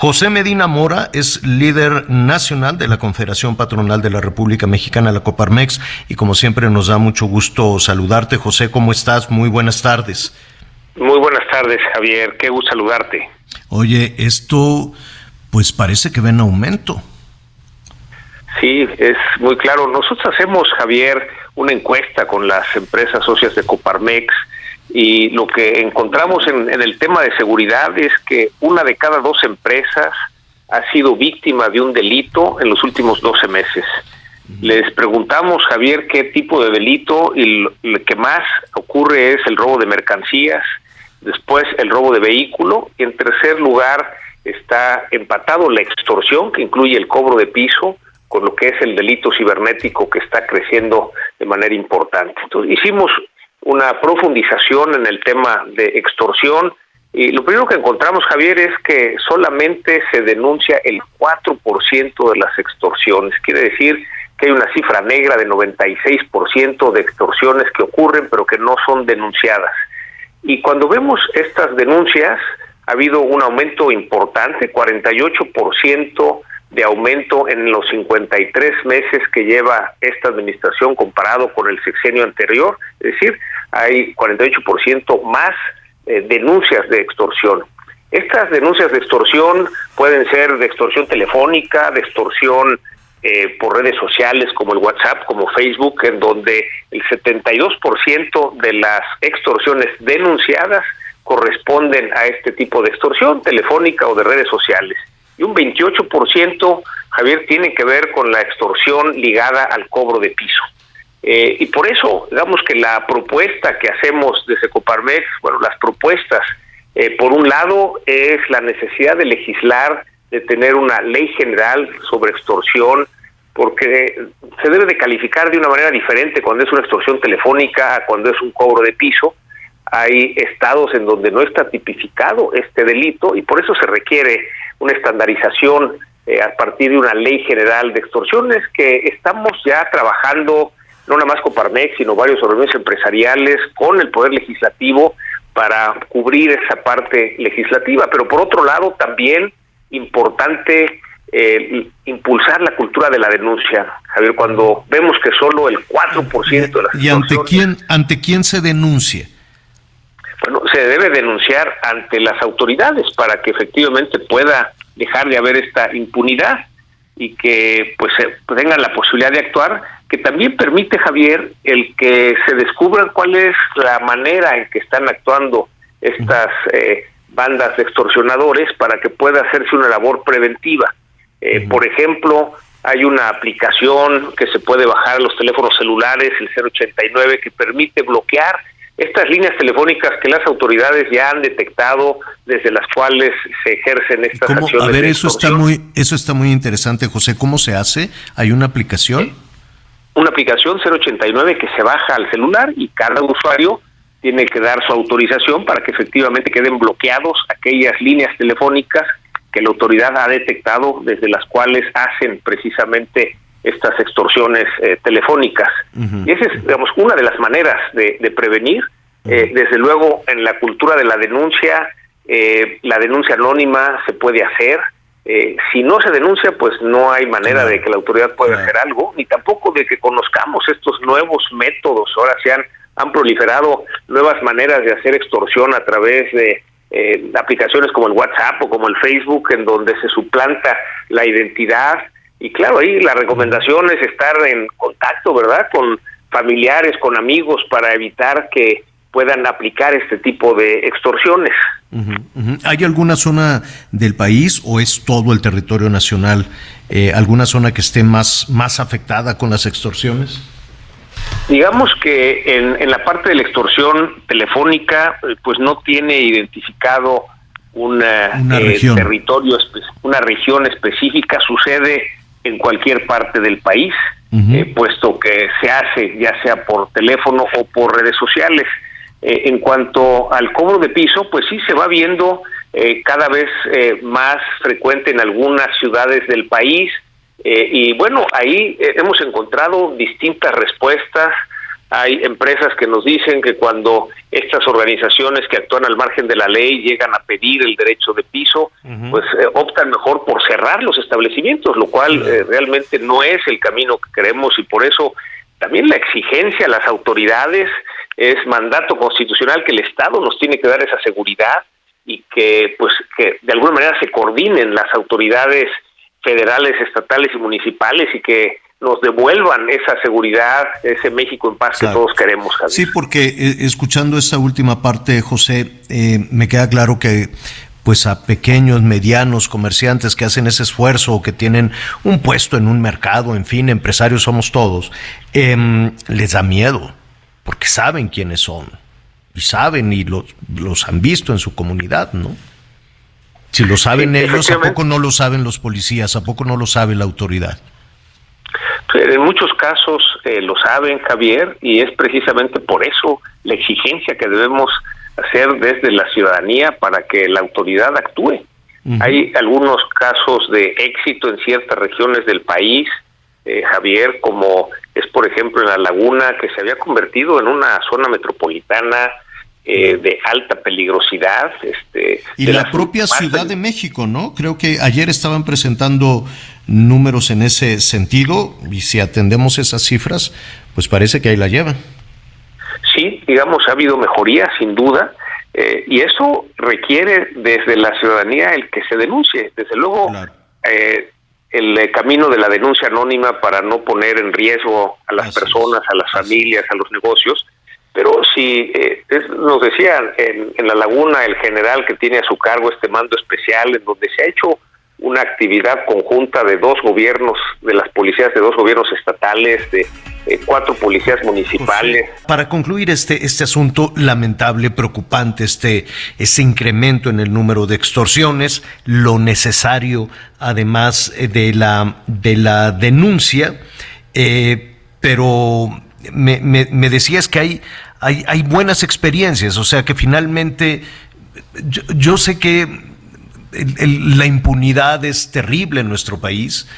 José Medina Mora es líder nacional de la Confederación Patronal de la República Mexicana, la Coparmex, y como siempre nos da mucho gusto saludarte. José, ¿cómo estás? Muy buenas tardes. Muy buenas tardes, Javier. Qué gusto saludarte. Oye, esto pues parece que va en aumento. Sí, es muy claro. Nosotros hacemos, Javier, una encuesta con las empresas socias de Coparmex y lo que encontramos en el tema de seguridad es que una de cada 2 empresas ha sido víctima de un delito en los últimos 12 meses. Les preguntamos, Javier, qué tipo de delito, y lo que más ocurre es el robo de mercancías, después el robo de vehículo, y en tercer lugar está empatado la extorsión, que incluye el cobro de piso, con lo que es el delito cibernético que está creciendo de manera importante. Entonces, hicimos una profundización en el tema de extorsión y lo primero que encontramos, Javier, es que solamente se denuncia el 4% de las extorsiones. Quiere decir que hay una cifra negra de 96% de extorsiones que ocurren pero que no son denunciadas. Y cuando vemos estas denuncias, ha habido un aumento importante, 48% de aumento en los 53 meses que lleva esta administración comparado con el sexenio anterior. Es decir, hay 48% más denuncias de extorsión. Estas denuncias de extorsión pueden ser de extorsión telefónica, de extorsión por redes sociales como el WhatsApp, como Facebook, en donde el 72% de las extorsiones denunciadas corresponden a este tipo de extorsión telefónica o de redes sociales. Y un 28%, Javier, tiene que ver con la extorsión ligada al cobro de piso. Y por eso, digamos que la propuesta que hacemos desde Coparmex, bueno, las propuestas, por un lado, es la necesidad de legislar, de tener una ley general sobre extorsión, porque se debe de calificar de una manera diferente cuando es una extorsión telefónica a cuando es un cobro de piso. Hay estados en donde no está tipificado este delito y por eso se requiere una estandarización a partir de una ley general de extorsiones que estamos ya trabajando, no nada más Coparmex, sino varios organismos empresariales con el Poder Legislativo para cubrir esa parte legislativa. Pero por otro lado, también importante impulsar la cultura de la denuncia. Javier, cuando vemos que solo el 4% de las ¿Y ante quién se denuncia? Bueno, se debe denunciar ante las autoridades para que efectivamente pueda dejar de haber esta impunidad y que pues tengan la posibilidad de actuar, que también permite, Javier, el que se descubra cuál es la manera en que están actuando estas bandas de extorsionadores para que pueda hacerse una labor preventiva. Por ejemplo, hay una aplicación que se puede bajar a los teléfonos celulares, el 089, que permite bloquear estas líneas telefónicas que las autoridades ya han detectado, desde las cuales se ejercen estas acciones. A ver, eso está muy interesante, José. ¿Cómo se hace? ¿Hay una aplicación? Una aplicación 089 que se baja al celular y cada usuario tiene que dar su autorización para que efectivamente queden bloqueados aquellas líneas telefónicas que la autoridad ha detectado, desde las cuales hacen precisamente estas extorsiones telefónicas. Y esa es, digamos, una de las maneras de prevenir. Desde luego, en la cultura de la denuncia anónima se puede hacer. Si no se denuncia, pues no hay manera de que la autoridad pueda hacer algo, ni tampoco de que conozcamos estos nuevos métodos. Ahora han proliferado nuevas maneras de hacer extorsión a través de aplicaciones como el WhatsApp o como el Facebook, en donde se suplanta la identidad. Y claro, ahí la recomendación es estar en contacto, ¿verdad?, con familiares, con amigos, para evitar que puedan aplicar este tipo de extorsiones. ¿Hay alguna zona del país o es todo el territorio nacional, alguna zona que esté más afectada con las extorsiones? Digamos que en la parte de la extorsión telefónica, pues no tiene identificado una región. Territorio, una región específica. Sucede en cualquier parte del país, puesto que se hace ya sea por teléfono o por redes sociales. En cuanto al cobro de piso, pues sí se va viendo cada vez más frecuente en algunas ciudades del país. Y bueno, ahí hemos encontrado distintas respuestas Hay empresas que nos dicen que cuando estas organizaciones que actúan al margen de la ley llegan a pedir el derecho de piso, pues optan mejor por cerrar los establecimientos, lo cual realmente no es el camino que queremos, y por eso también la exigencia a las autoridades es mandato constitucional, que el Estado nos tiene que dar esa seguridad y que de alguna manera se coordinen las autoridades federales, estatales y municipales y que nos devuelvan esa seguridad, ese México en paz que todos queremos, Javier. Sí, porque escuchando esta última parte, José, me queda claro que pues a pequeños, medianos comerciantes que hacen ese esfuerzo o que tienen un puesto en un mercado, en fin, empresarios somos todos, les da miedo, porque saben quiénes son, y saben y los han visto en su comunidad, ¿no? Si lo saben ellos, ¿a poco no lo saben los policías? ¿A poco no lo sabe la autoridad? En muchos casos lo saben, Javier, y es precisamente por eso la exigencia que debemos hacer desde la ciudadanía para que la autoridad actúe. Hay algunos casos de éxito en ciertas regiones del país, Javier, como es por ejemplo en La Laguna, que se había convertido en una zona metropolitana de alta peligrosidad. Y la propia Ciudad de México, ¿no? Creo que ayer estaban presentando números en ese sentido, y si atendemos esas cifras, pues parece que ahí la llevan. Sí, digamos, ha habido mejoría, sin duda, y eso requiere desde la ciudadanía el que se denuncie. Desde luego, claro. El camino de la denuncia anónima para no poner en riesgo a las personas, a las familias, a los negocios. Pero si nos decía en La Laguna el general que tiene a su cargo este mando especial, en donde se ha hecho una actividad conjunta de dos gobiernos, de las policías de dos gobiernos estatales, de 4 policías municipales. Para concluir este asunto lamentable, preocupante, ese incremento en el número de extorsiones, lo necesario además de la denuncia, pero me decías que hay buenas experiencias, o sea que finalmente yo sé que la impunidad es terrible en nuestro país.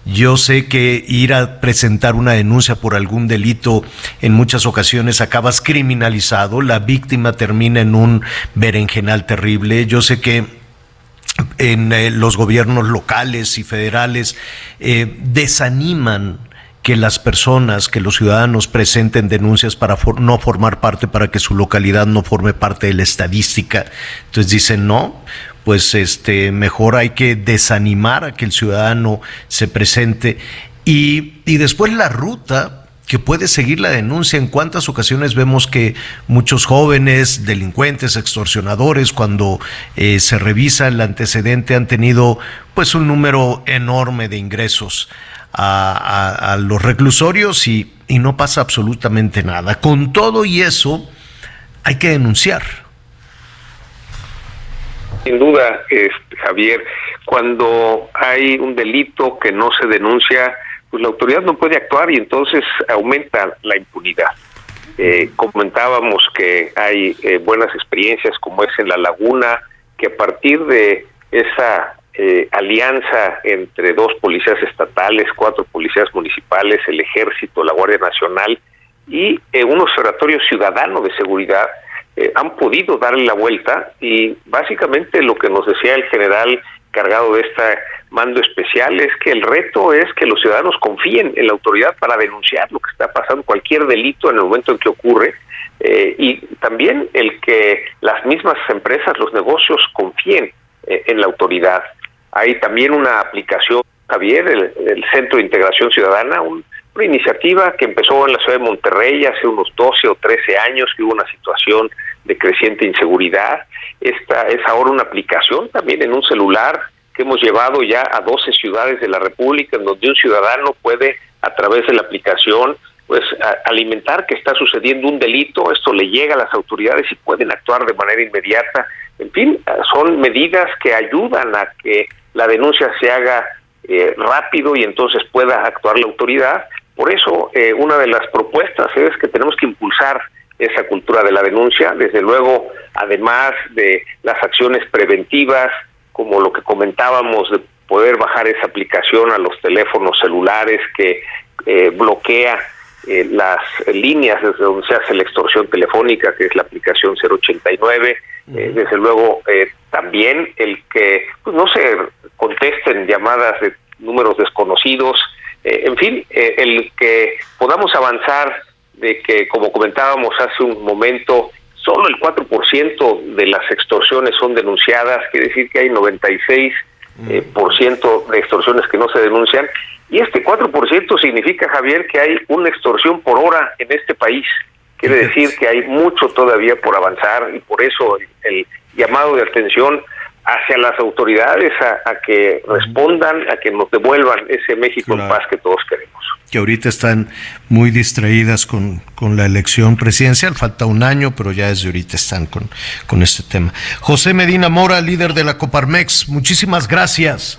Yo sé que ir a presentar una denuncia por algún delito en muchas ocasiones acabas criminalizado, la víctima termina en un berenjenal terrible. Yo sé que en los gobiernos locales y federales desaniman que las personas, que los ciudadanos presenten denuncias para no formar parte, para que su localidad no forme parte de la estadística. Entonces dicen, no, pues mejor hay que desanimar a que el ciudadano se presente. Y después la ruta que puede seguir la denuncia. En cuántas ocasiones vemos que muchos jóvenes, delincuentes, extorsionadores, cuando se revisa el antecedente, han tenido pues un número enorme de ingresos a los reclusorios y no pasa absolutamente nada. Con todo y eso, hay que denunciar. Sin duda, Javier, cuando hay un delito que no se denuncia, pues la autoridad no puede actuar y entonces aumenta la impunidad. Comentábamos que hay buenas experiencias, como es en La Laguna, que a partir de esa alianza entre 2 policías estatales, 4 policías municipales, el Ejército, la Guardia Nacional y un observatorio ciudadano de seguridad, han podido darle la vuelta, y básicamente lo que nos decía el general cargado de este mando especial es que el reto es que los ciudadanos confíen en la autoridad para denunciar lo que está pasando, cualquier delito en el momento en que ocurre, y también el que las mismas empresas, los negocios confíen en la autoridad. Hay también una aplicación, Javier, el Centro de Integración Ciudadana, una iniciativa que empezó en la ciudad de Monterrey hace unos 12 o 13 años, que hubo una situación de creciente inseguridad. Esta es ahora una aplicación también en un celular que hemos llevado ya a 12 ciudades de la República, en donde un ciudadano puede, a través de la aplicación, pues alimentar que está sucediendo un delito. Esto le llega a las autoridades y pueden actuar de manera inmediata. En fin, son medidas que ayudan a que la denuncia se haga rápido y entonces pueda actuar la autoridad. Por eso, una de las propuestas es que tenemos que impulsar esa cultura de la denuncia, desde luego, además de las acciones preventivas, como lo que comentábamos de poder bajar esa aplicación a los teléfonos celulares que bloquea las líneas desde donde se hace la extorsión telefónica, que es la aplicación 089, desde luego también el que pues, no se contesten llamadas de números desconocidos, en fin, el que podamos avanzar de que, como comentábamos hace un momento, solo el 4% de las extorsiones son denunciadas, quiere decir que hay 96% de extorsiones que no se denuncian, y este 4% significa, Javier, que hay una extorsión por hora en este país. Quiere decir que hay mucho todavía por avanzar, y por eso el llamado de atención hacia las autoridades a que respondan, a que nos devuelvan ese México en paz que todos queremos. Que ahorita están muy distraídas con la elección presidencial, falta un año, pero ya desde ahorita están con este tema. José Medina Mora, líder de la Coparmex, muchísimas gracias.